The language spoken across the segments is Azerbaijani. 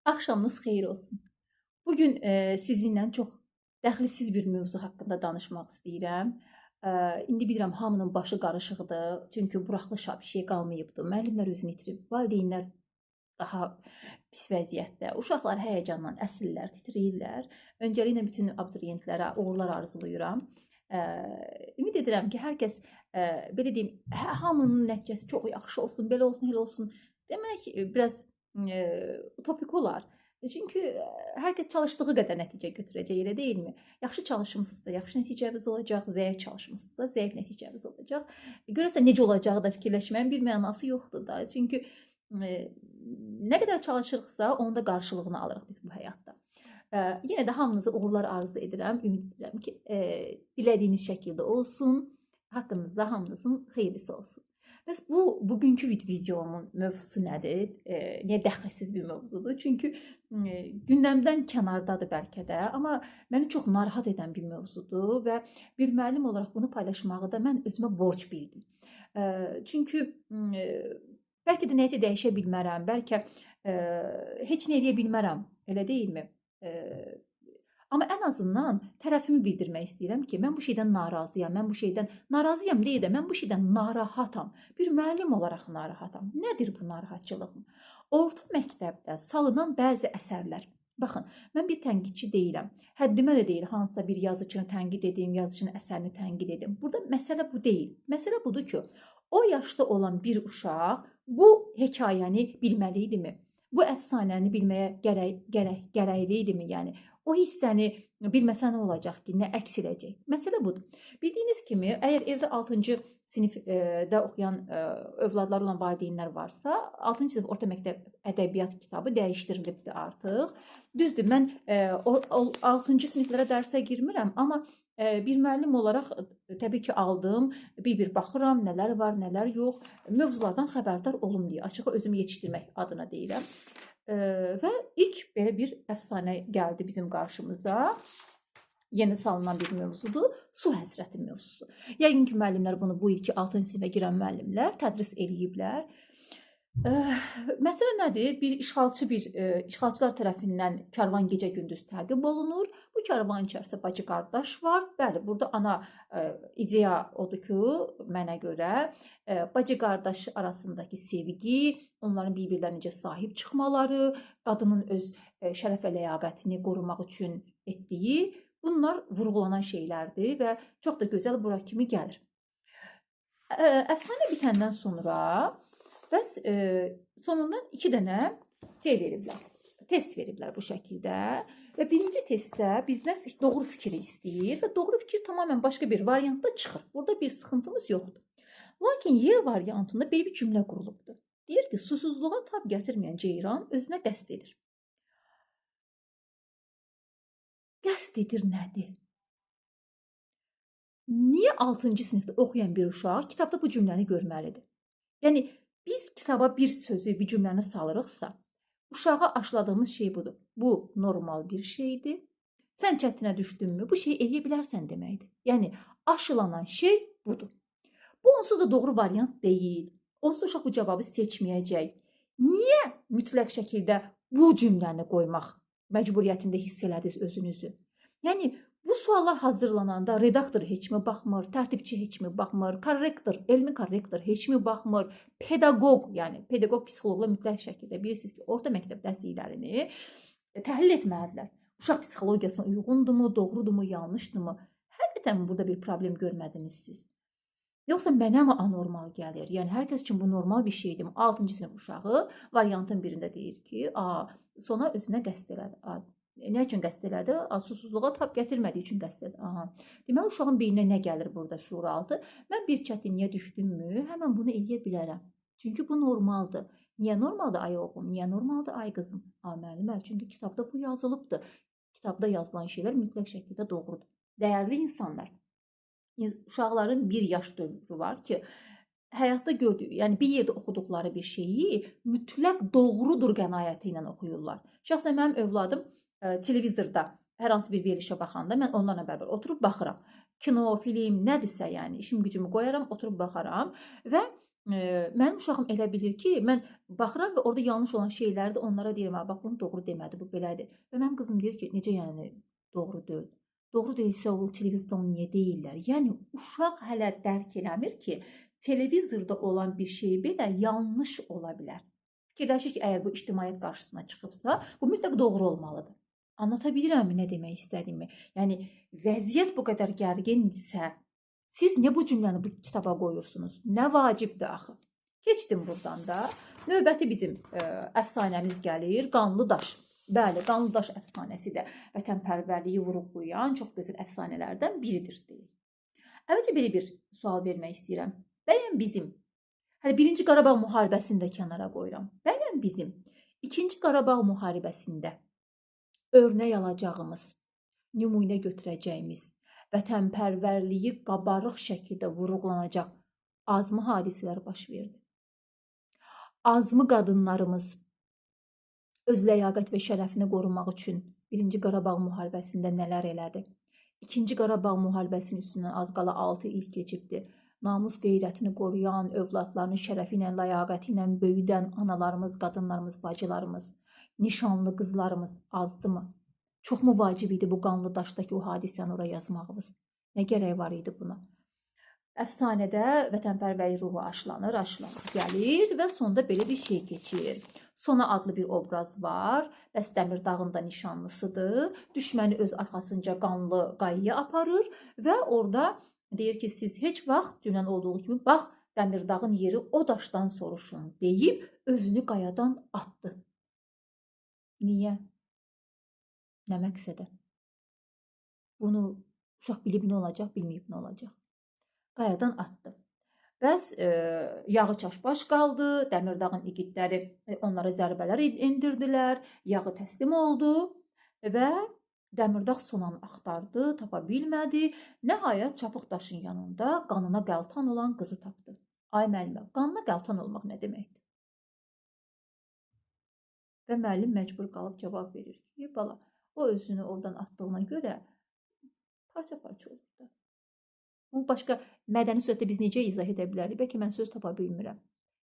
Axşamınız xeyir olsun. Bugün sizinlə çox dəxilsiz bir mövzu haqqında danışmaq istəyirəm. İndi bilirəm hamının başı qarışıqdır, çünki buraxılışa bir şey qalmayıbdı. Müəllimlər özünü itirib, valideynlər daha pis vəziyyətdə, uşaqlar həyəcandan əsirlər, titrəyirlər. Öncəliklə bütün abituriyentlərə uğurlar arzulayıram. Ümid edirəm ki, hər kəs belə deyim, hamının nəticəsi çox yaxşı olsun, belə olsun, elə olsun demək biraz utopik olar. Çünki hər kəs çalışdığı qədər nəticə götürəcək, elə deyilmi? Yaxşı çalışmısınızsa, yaxşı nəticəniz olacaq, zəif çalışmısınızsa, zəif nəticəniz olacaq. Görəsən necə olacağı da fikirləşməyin bir mənası yoxdur da. Çünki nə qədər çalışırıqsa, onun da qarşılığını alırıq biz bu həyatda. Yenə də hamınıza uğurlar arzu edirəm. Ümid edirəm ki, dilədiyiniz şəkildə olsun. Haqqınızda hamınızın xeyirlisi olsun. Bəs bugünkü videomun mövzusu nədir? Niyə dəxilsiz bir mövzudur? Çünki gündəmdən kənardadır bəlkə də, amma məni çox narahat edən bir mövzudur və bir müəllim olaraq bunu paylaşmağı da mən özümə borc bildim. Çünki bəlkə də nəyisə dəyişə bilmərəm, bəlkə heç nə edə bilmərəm, elə deyilmi? Amma ən azından tərəfimi bildirmək istəyirəm ki, mən bu şeydən narazıyam, mən bu şeydən narazıyam deyə də mən bu şeydən narahatam. Bir müəllim olaraq narahatam. Nədir bu narahatçılığım? Orta məktəbdə salınan bəzi əsərlər. Baxın, mən bir tənqidçi deyiləm. Həddimə də deyil hansısa bir yazıçını tənqid edim, yazıçının əsərini tənqid edim. Burada məsələ bu deyil. Məsələ budur ki, o yaşda olan bir uşaq bu hekayəni bilməli idimi? Bu əfsanəni bilməyə gərəkli idimi? Yəni o hissəni bilməsə nə olacaq ki, nə əks edəcək? Məsələ budur. Bildiyiniz kimi, əgər evdə 6-cı sinifdə oxuyan övladlar olan valideynlər varsa, 6-cı sinif orta məktəb ədəbiyyat kitabı dəyişdirilibdir artıq. Düzdür, mən 6-cı siniflərə dərsə girmirəm, amma bir müəllim olaraq təbii ki, aldım, bir baxıram, nələr var, nələr yox, mövzulardan xəbərdar olum deyə, açığı özümü yetişdirmək adına deyirəm. Və ilk belə bir əfsanə gəldi bizim qarşımıza. Yeni salınan bir mövzudur. Su həsrəti mövzusu. Yəqin ki, müəllimlər bunu bu ilki 6-cı sinifə girən müəllimlər tədris eləyiblər. Məsələ nədir? İşğalçılar tərəfindən karvan gecə-gündüz təqib olunur. Bu karvanın içərisində bacı qardaş var. Bəli, burada ana ideya odur ki, mənə görə bacı qardaş arasındakı sevgi, onların bir-birlərinə necə sahib çıxmaları, qadının öz şərəf və ləyaqətini qorumaq üçün etdiyi, bunlar vurğulanan şeylərdir və çox da gözəl bura kimi gəlir. Əfsanə bitəndən sonra bəs sonundan 2 dənə şey veriblər, test veriblər bu şəkildə və birinci testdə bizdən doğru fikri istəyir və doğru fikir tamamilə başqa bir variantda çıxır. Burada bir sıxıntımız yoxdur. Lakin Y variantında belə bir cümlə qurulubdur. Deyir ki, susuzluğa tab gətirməyən ceyran özünə qəsd edir. Qəsd edir nədir? Niyə 6-cı sinifdə oxuyan bir uşaq kitabda bu cümləni görməlidir? Yəni, biz kitaba bir sözü, bir cümləni salırıqsa, uşağa aşıladığımız şey budur. Bu normal bir şeydir. Sən çətinə düşdünmü, bu şeyi eləyə bilərsən deməkdir. Yəni, aşılanan şey budur. Bu onsuz da doğru variant deyil. Onsuz uşaq bu cavabı seçməyəcək. Niyə mütləq şəkildə bu cümləni qoymaq məcburiyyətində hiss elədiniz özünüzü? Yəni, bu suallar hazırlananda redaktor heç mi baxmır, tərtibçi heç mi baxmır, korrektor, elmi korrektor heç mi baxmır, pedaqoq, yəni pedaqoq psixoloqlar mütləq şəkildə bilirsiniz ki, orta məktəb dərsliklərini təhlil etməlidirlər. Uşaq psixologiyasına uyğundurmu, doğrudurmu, yanlışdırmı? Həqiqətən burada bir problem görmədiniz siz. Yoxsa mənə mi anormal gəlir? Yəni, hər kəs üçün bu normal bir şeydir. 6-cı sinif uşağı variantın birində deyir ki, sonra özünə qəsd elədi. Nə üçün qəsd elədi? Susuzluğa tab gətirmədiyi üçün qəsd elədi. Deməli, uşağın beyninə nə gəlir burada şuuraltı? Mən bir çətinliyə düşdümmü, həmən bunu eləyə bilərəm. Çünki bu normaldır. Niyə normaldır ay oğlum? Niyə normaldır ay qızım? Müəllimə, çünki kitabda bu yazılıbdır. Kitabda yazılan şeylər mütləq şəkildə doğrudur. Dəyərli insanlar, uşaqların bir yaş dövrü var ki, həyatda gördüyü, yəni bir yerdə oxuduqları bir şeyi mütləq doğrudur qənaəti ilə oxuyurlar. Şəxsən mənim övladım televizorda hər hansı bir verilişə baxanda mən onlarla bərabər oturub baxıram. Kino, film, nədirsə, yəni işim gücümü qoyaram, oturub baxaram və Mənim uşağım elə bilir ki, mən baxıram və orada yanlış olan şeyləri də onlara deyirəm, "A, bax bunu doğru demədi, bu belədir." Və mənim qızım deyir ki, "Necə yəni doğru deyil?" Doğru deyilsə o televizorda onu niyə deyirlər? Yəni uşaq hələ dərk eləmir ki, televizorda olan bir şey belə yanlış ola bilər. Fikirləşir ki, əgər bu ictimaiyyət qarşısına çıxıbsa, bu mütləq doğru olmalıdır. Anlata bilirəmmi nə demək istədiyimi? Yəni vəziyyət bu qədər gərgindirsə, siz niyə bu cümləni bu kitaba qoyursunuz? Nə vacibdir axı? Keçdim burdan da. Növbəti bizim əfsanəmiz gəlir, Qanlı Daş. Bəli, Qanlı Daş əfsanəsi də vətənpərvərliyi vurğulayan çox gözəl əfsanələrdən biridir deyək. Əvvəlcə belə bir sual vermək istəyirəm. Bəyən bizim, hələ 1-ci Qarabağ müharibəsini də kənara qoyuram. Bəyən bizim 2-ci Qarabağ müharibəsində örnək alacağımız, nümunə götürəcəyimiz, vətənpərvərliyi qabarıq şəkildə vurğulanacaq azmı hadisələr baş verdi? Azmı qadınlarımız öz ləyaqət və şərəfini qorumaq üçün 1-ci Qarabağ müharibəsində nələr elədi? 2-ci Qarabağ müharibəsinin üstündən az qala 6 il keçibdi. Namus qeyrətini qoruyan, övladlarının şərəfi ilə, ləyaqəti ilə böyüdən analarımız, qadınlarımız, bacılarımız, nişanlı qızlarımız azdımı? Çoxmu vacib idi bu Qanlı Daşdakı o hadisəni oraya yazmağımız? Nə gərək var idi buna? Əfsanədə vətənpərvərlik ruhu aşılanır, gəlir və sonda belə bir şey keçir. Sona adlı bir obraz var. Bəs Dəmirdağın da nişanlısıdır. Düşməni öz arxasınca qanlı qayaya aparır və orada deyir ki, siz heç vaxt dünən olduğu kimi bax Dəmirdağın yeri o daşdan soruşun deyib özünü qayadan atdı. Niyə? Nə məqsədə? Bunu uşaq bilib nə olacaq, bilməyib nə olacaq? Qayadan atdı. Bəs yağı çaşbaş qaldı, Dəmirdağın igidləri onlara zərbələr endirdilər, yağı təslim oldu və Dəmirdağ sonanı axtardı, tapa bilmədi. Nəhayət çapıq daşın yanında qanına qəltan olan qızı tapdı. Ay müəllimə, qanına qəltan olmaq nə deməkdir? Və müəllim məcbur qalıb cavab verir ki, bala, o özünü oradan atdığına görə parça-parça olur da. Bu başqa mədəni surətdə biz necə izah edə bilərik? Bəlkə mən söz tapa bilmirəm.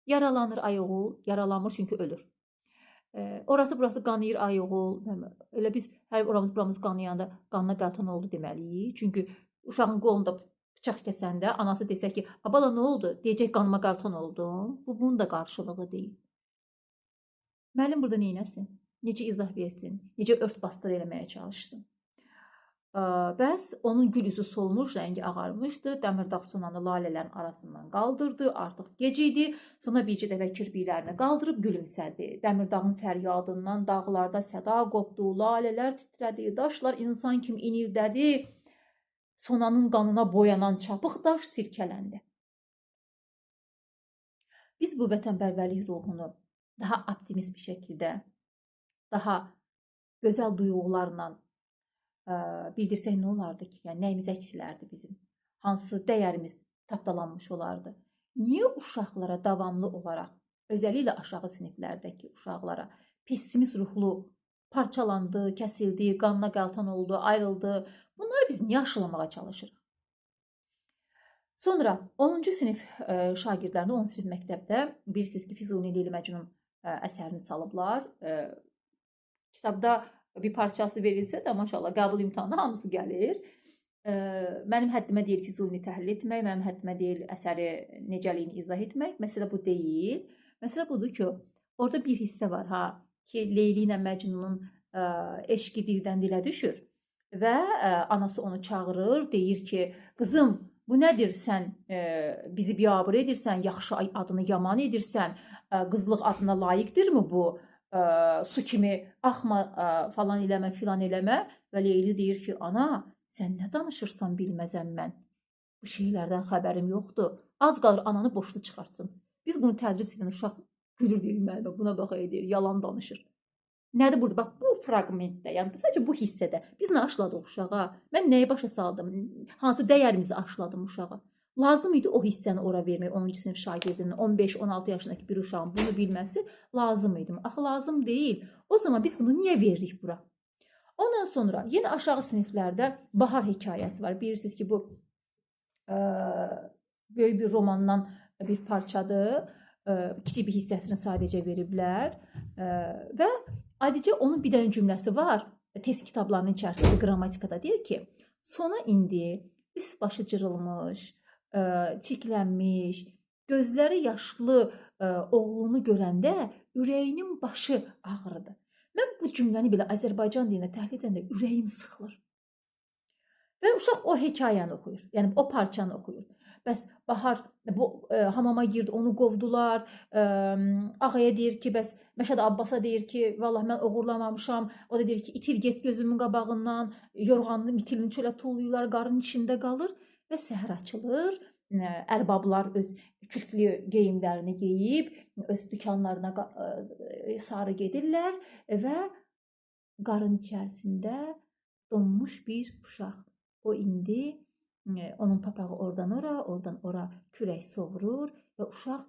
Yaralanır ay oğul, yaralanmır çünki ölür. Orası burası qanayır ay oğul. Elə biz hər buramız qanayanda qanına qəltan oldu deməliyik. Çünki uşağın qolunda bıçaq kəsəndə anası desə ki, bala nə oldu? Deyəcək qanıma qəltan oldu. Bu bunun da qarşılığı deyil. Müəllim burada neynəsin? Necə izah versin? Necə ört-basdır eləməyə çalışsın? Bəs onun gül üzü solmuş, rəngi ağarmışdı. Dəmirdağ sonanı lalələrin arasından qaldırdı. Artıq gec idi. Sonra bircə dəfə kirpiklərini qaldırıb gülümsədi. Dəmirdağın fəryadından dağlarda səda qopdu. Lalələr titrədi. Daşlar insan kimi inildədi. Sonanın qanına boyanan çapıq daş sirkələndi. Biz bu vətənpərvərlik ruhunu daha optimist bir şəkildə, daha gözəl duyğularla bildirsək nə olardı ki? Yəni nəyimiz əksilərdi bizim? Hansı dəyərimiz tapdalanmış olardı? Niyə uşaqlara davamlı olaraq, özəlliklə aşağı siniflərdəki uşaqlara pessimist ruhlu parçalandı, kəsildi, qanına qəltan oldu, ayrıldı? Bunları biz niyə aşılamağa çalışırıq? Sonra 10-cu sinif şagirdlərini 10 sinif məktəbdə bilirsiniz ki, Füzuli Leyli Məcnun əsərini salıblar. Kitabda bir parçası verilsə də maşallah qəbul imtahanına hamısı gəlir. Mənim həddimə deyil Füzulini təhlil etmək, mənim həddimə deyil əsəri necəliyini izah etmək. Məsələ bu deyil. Məsələ budur ki, orada bir hissə var ki, Leyli ilə Məcnunun eşqi dildən dilə düşür və anası onu çağırır, deyir ki, qızım, bu nədir, sən bizi biabır edirsən, yaxşı adını yaman edirsən, qızlıq adına layiqdirmi bu? Su kimi axma falan eləmə, filan eləmə. Və Leyli deyir ki, ana, sən nə danışırsan bilməzəm mən. Bu şeylərdən xəbərim yoxdur. Az qalır ananı boşlu çıxartsın. Biz bunu tədris edən uşaq gülür deyir müəllimə, buna bax edir, yalan danışır. Nədir burada? Bax, bu fraqmentdə, yəni sadəcə bu hissədə biz nə aşladıq uşağa? Mən nəyi başa saldım? Hansı dəyərimizi aşladım uşağa? Lazım idi o hissəni ora vermək 10-cu sinif şagirdinin, 15-16 yaşındakı bir uşağın bunu bilməsi lazım idi. Axı lazım deyil. O zaman biz bunu niyə veririk bura? Ondan sonra yenə aşağı siniflərdə Bahar hekayəsi var. Bilirsiniz ki, bu böyük bir romandan bir parçadır. Kiçik bir hissəsini sadəcə veriblər. Və adicə onun bir dənə cümləsi var. Test kitablarının içərisində qrammatikada deyir ki, sona indi üst başı cırılmış, çirklənmiş, gözləri yaşlı oğlunu görəndə ürəyinin başı ağrıdı. Mən bu cümləni belə Azərbaycan dilində təhlil edəndə ürəyim sıxılır. Və uşaq o hekayəni oxuyur. Yəni o parçanı oxuyur. Bəs Bahar bu hamama girdi, onu qovdular. Ağaya deyir ki, bəs Məşəd Abbasa deyir ki, vallah mən oğurlamamışam. O da deyir ki, itil get gözümün qabağından. Yorğanını, mitilini çölə tullayırlar, qarın içində qalır və səhər açılır. Ərbablar öz kürklü geyimlərini geyib, öz dükanlarına sarı gedirlər və qarın içərisində donmuş bir uşaq. O indi onun papağı oradan ora kürək sovurur və uşaq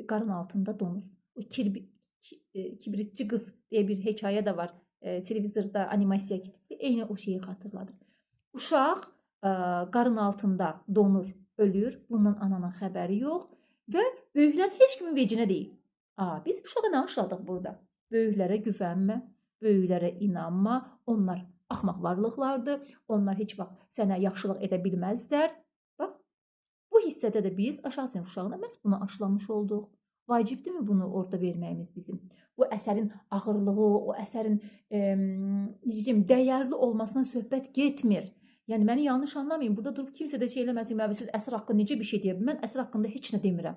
qarın altında donur. O kibritçi qız deyə bir hekayə də var. Televizorda animasiya kitabı eyni o şeyi xatırladır. Uşaq qarın altında donur, ölür. Bundan ananın xəbəri yox və böyüklər heç kimin vecinə deyil. Biz uşağa nə aşıladıq burada? Böyüklərə güvənmə, böyüklərə inanma. Onlar axmaq varlıqlardır. Onlar heç vaxt sənə yaxşılıq edə bilməzlər. Bax, bu hissədə də biz aşağı sinif uşağına məhz bunu aşılamış olduq. Vacibdirmi bunu orada verməyimiz bizim? Bu əsərin ağırlığı, o əsərin dəyərli olmasından söhbət getmir. Yəni məni yanlış anlamayın. Burada durub kimsə də şey eləməsin, siz əsər haqqında necə bir şey deyə bilmən? Mən əsər haqqında heç nə demirəm.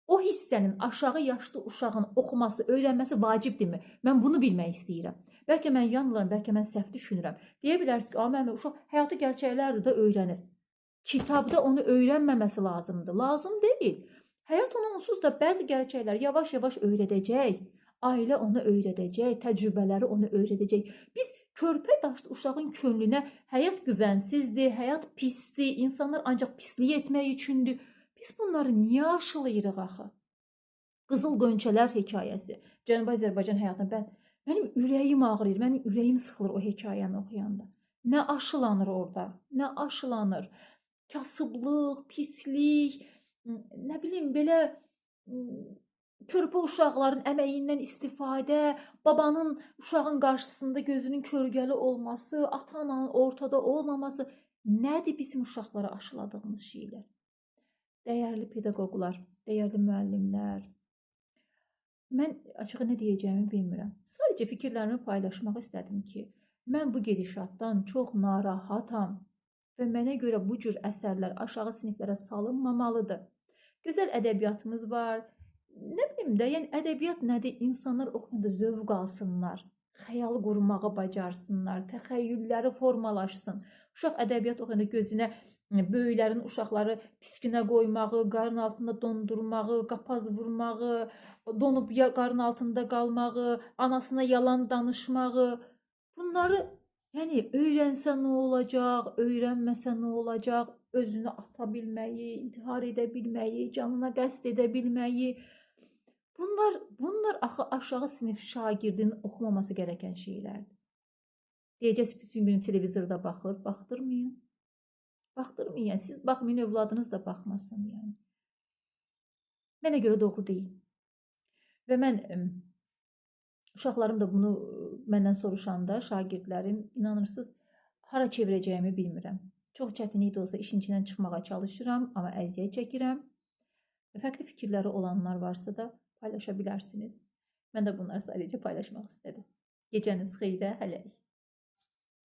O hissənin aşağı yaşlı uşağın oxuması, öyrənməsi vacibdirmi? Mən bunu bilmək istəyirəm. Bəlkə mən yanılıram, bəlkə mən səhv düşünürəm. Deyə bilərsiniz ki, mənim uşaq həyatı gerçəklərdir də öyrənir. Kitabda onu öyrənməməsi lazımdır. Lazım deyil. Həyat ona onsuz da bəzi gerçəkləri yavaş-yavaş öyrədəcək. Ailə onu öyrədəcək, təcrübələri onu öyrədəcək. Biz körpə yaşlı uşağın könlünə həyat güvənsizdir, həyat pisdir, insanlar ancaq pislik etmək üçündür. Biz bunları niyə aşılayırıq axı? Qızıl Qönçələr hekayəsi. Cənubi Azərbaycan həyatında mənim ürəyim ağrıyır, mənim ürəyim sıxılır o hekayəni oxuyanda. Nə aşılanır orada? Nə aşılanır? Kasıblıq, pislik, nə bilim belə körpə uşaqların əməyindən istifadə, babanın uşağın qarşısında gözünün kölgəli olması, ata-ananın ortada olmaması nədir bizim uşaqlara aşıladığımız şeylər? Dəyərli pedaqoqlar, dəyərli müəllimlər. Mən açığı nə deyəcəyimi bilmirəm. Sadəcə fikirlərimi paylaşmaq istədim ki, mən bu gedişatdan çox narahatam və mənə görə bu cür əsərlər aşağı siniflərə salınmamalıdır. Gözəl ədəbiyyatımız var. Nə bilim də, yəni ədəbiyyat nədir? İnsanlar oxuyanda zövq alsınlar, xəyal qurmağı bacarsınlar, təxəyyülləri formalaşsın. Uşaq ədəbiyyat oxuyanda gözünə böyüklərin uşaqları pis günə qoymağı, qarın altında dondurmağı, qapaz vurmağı, donub qarın altında qalmağı, anasına yalan danışmağı, bunları yəni öyrənsə nə olacaq, öyrənməsə nə olacaq, özünü ata bilməyi, intihar edə bilməyi, canına qəsd edə bilməyi, bunlar axı aşağı sinif şagirdinin oxumaması gərəkən şeylərdir. Deyəcəksiniz, bütün gün televizorda baxır, baxdırmayın. Baxdırmayın, yəni siz baxmayın, övladınız da baxmasın, yəni. Mənə görə doğru deyil. Və mən uşaqlarım da bunu məndən soruşanda, şagirdlərim, inanırsınız, hara çevirəcəyimi bilmirəm. Çox çətinlik də olsa işin içindən çıxmağa çalışıram, amma əziyyət çəkirəm. Fərqli fikirləri olanlar varsa da paylaşa bilərsiniz. Mən də bunları sadəcə paylaşmaq istədim. Gecəniz xeyrə, hələlik.